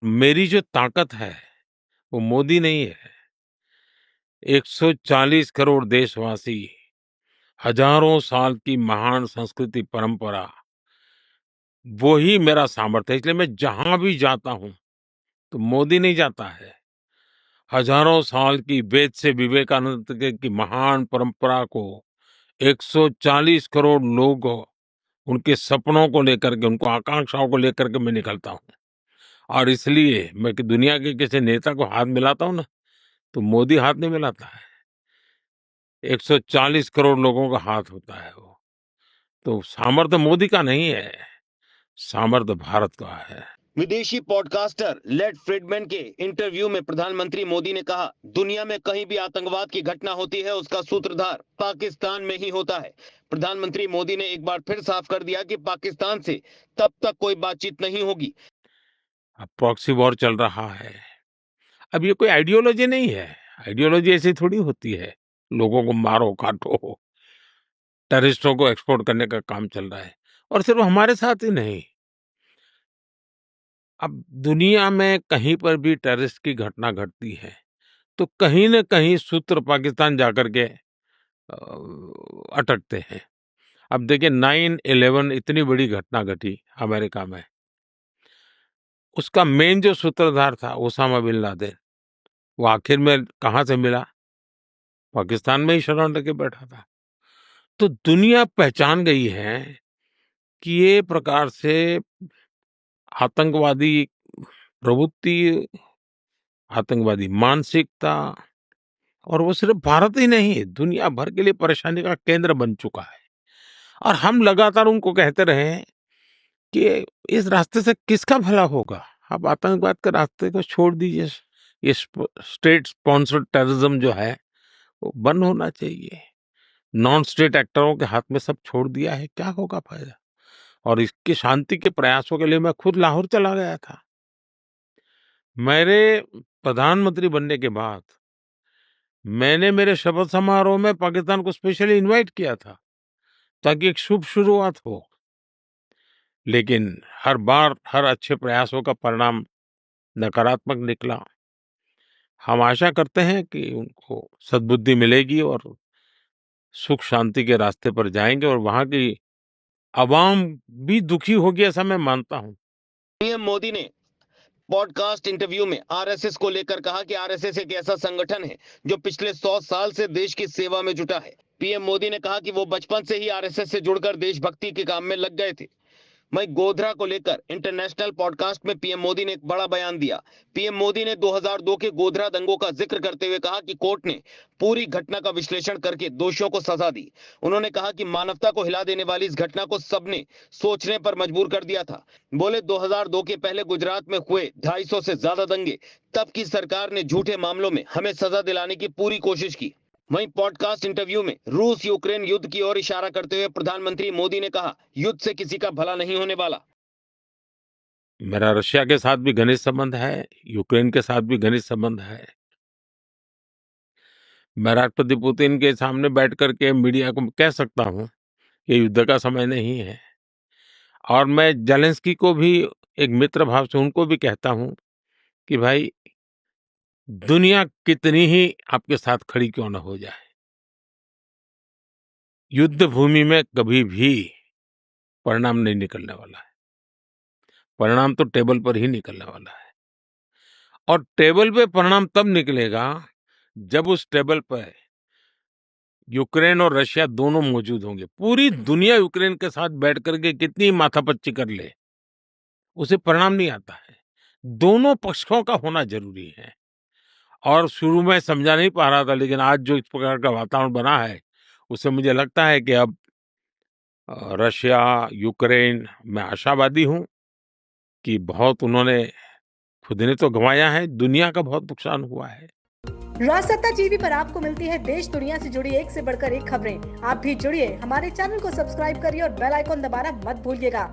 मेरी जो ताकत है, वो मोदी नहीं है। 140 करोड़ देशवासी, हजारों साल की महान संस्कृति परंपरा, वो ही मेरा सामर्थ्य है। इसलिए मैं जहाँ भी जाता हूँ, तो मोदी नहीं जाता है। हजारों साल की वेद से विवेकानंद तक की महान परंपरा को 140 करोड़ लोग उनके सपनों को लेकर के, उनको आकांक्षाओं को लेकर के मैं निकलता हूँ। और इसलिए मैं कि दुनिया के किसी नेता को हाथ मिलाता हूँ ना, तो मोदी हाथ नहीं मिलाता है। 140 करोड़ लोगों का हाथ होता है वो। तो सामर्थ्य मोदी का नहीं है, सामर्थ्य भारत का है। विदेशी पॉडकास्टर लेड फ्रिडमैन के इंटरव्यू में प्रधानमंत्री मोदी ने कहा, दुनिया में कहीं भी आतंकवाद की घटना होती है, उसका सूत्रधार पाकिस्तान में ही होता है। प्रधानमंत्री मोदी ने एक बार फिर साफ कर दिया कि पाकिस्तान से तब तक कोई बातचीत नहीं होगी। अब प्रॉक्सी वॉर चल रहा है। अब ये कोई आइडियोलॉजी नहीं है। आइडियोलॉजी ऐसी थोड़ी होती है, लोगों को मारो काटो, टेररिस्टों को एक्सपोर्ट करने का काम चल रहा है। और सिर्फ हमारे साथ ही नहीं, अब दुनिया में कहीं पर भी टेररिस्ट की घटना घटती है, तो कहीं न कहीं सूत्र पाकिस्तान जाकर के अटकते हैं। अब देखिए 9/11 इतनी बड़ी घटना घटी अमेरिका में। उसका मेन जो सूत्रधार था ओसामा बिन लादेन, वो आखिर में कहाँ से मिला? पाकिस्तान में ही शरण लेके बैठा था। तो दुनिया पहचान गई है कि ये प्रकार से आतंकवादी प्रवृत्ति, आतंकवादी मानसिकता, और वो सिर्फ भारत ही नहीं, दुनिया भर के लिए परेशानी का केंद्र बन चुका है। और हम लगातार उनको कहते रहे हैं कि इस रास्ते से किसका भला होगा? आप आतंकवाद के रास्ते को छोड़ दीजिए। ये स्टेट स्पॉन्सर्ड टेररिज्म जो है, वो बंद होना चाहिए। नॉन स्टेट एक्टरों के हाथ में सब छोड़ दिया है, क्या होगा फायदा? और इसकी शांति के प्रयासों के लिए मैं खुद लाहौर चला गया था। मेरे प्रधानमंत्री बनने के बाद मैंने मेरे शपथ समारोह में पाकिस्तान को स्पेशली इनवाइट किया था, ताकि एक शुभ शुरुआत हो। लेकिन हर बार हर अच्छे प्रयासों का परिणाम नकारात्मक निकला। हम आशा करते हैं कि उनको सद्बुद्धि मिलेगी और सुख शांति के रास्ते पर जाएंगे, और वहां की अवाम भी दुखी होगी, ऐसा मैं मानता हूं। पीएम मोदी ने पॉडकास्ट इंटरव्यू में आरएसएस को लेकर कहा कि आरएसएस एक ऐसा संगठन है जो पिछले 100 साल से देश की सेवा में जुटा है। पीएम मोदी ने कहा कि वो बचपन से ही आरएसएस से जुड़कर देशभक्ति के काम में लग गए थे। वहीं गोधरा को लेकर इंटरनेशनल पॉडकास्ट में पीएम मोदी ने एक बड़ा बयान दिया। पीएम मोदी ने 2002 के गोधरा दंगों का जिक्र करते हुए कहा कि कोर्ट ने पूरी घटना का विश्लेषण करके दोषियों को सजा दी। उन्होंने कहा कि मानवता को हिला देने वाली इस घटना को सबने सोचने पर मजबूर कर दिया था। बोले 2002 के पहले गुजरात में हुए 250 से ज्यादा दंगे, तब की सरकार ने झूठे मामलों में हमें सजा दिलाने की पूरी कोशिश की। वहीं पॉडकास्ट इंटरव्यू में रूस यूक्रेन युद्ध की ओर इशारा करते हुए प्रधानमंत्री मोदी ने कहा, युद्ध से किसी का भला नहीं होने वाला। मेरा रशिया के साथ भी घनिष्ठ संबंध है, यूक्रेन के साथ भी घनिष्ठ संबंध है। मैं राष्ट्रपति पुतिन के सामने बैठ करके मीडिया को कह सकता हूं कि युद्ध का समय नहीं है। और मैं जेलेंस्की को भी एक मित्र भाव से उनको भी कहता हूं कि भाई, दुनिया कितनी ही आपके साथ खड़ी क्यों न हो जाए, युद्ध भूमि में कभी भी परिणाम नहीं निकलने वाला है। परिणाम तो टेबल पर ही निकलने वाला है। और टेबल पे परिणाम तब निकलेगा जब उस टेबल पर यूक्रेन और रशिया दोनों मौजूद होंगे। पूरी दुनिया यूक्रेन के साथ बैठ करके कितनी माथापच्ची कर ले, उसे परिणाम नहीं आता है। दोनों पक्षों का होना जरूरी है। और शुरू में समझा नहीं पा रहा था, लेकिन आज जो इस प्रकार का वातावरण बना है, उससे मुझे लगता है कि अब रशिया, यूक्रेन, मैं आशावादी हूं कि बहुत उन्होंने खुद ने तो गंवाया है, दुनिया का बहुत नुकसान हुआ है। राजसत्ता टीवी पर आपको मिलती है देश दुनिया से जुड़ी एक से बढ़कर एक खबरें। आप भी जुड़िए, हमारे चैनल को सब्सक्राइब करिए और बेल आइकॉन दबाना मत भूलिएगा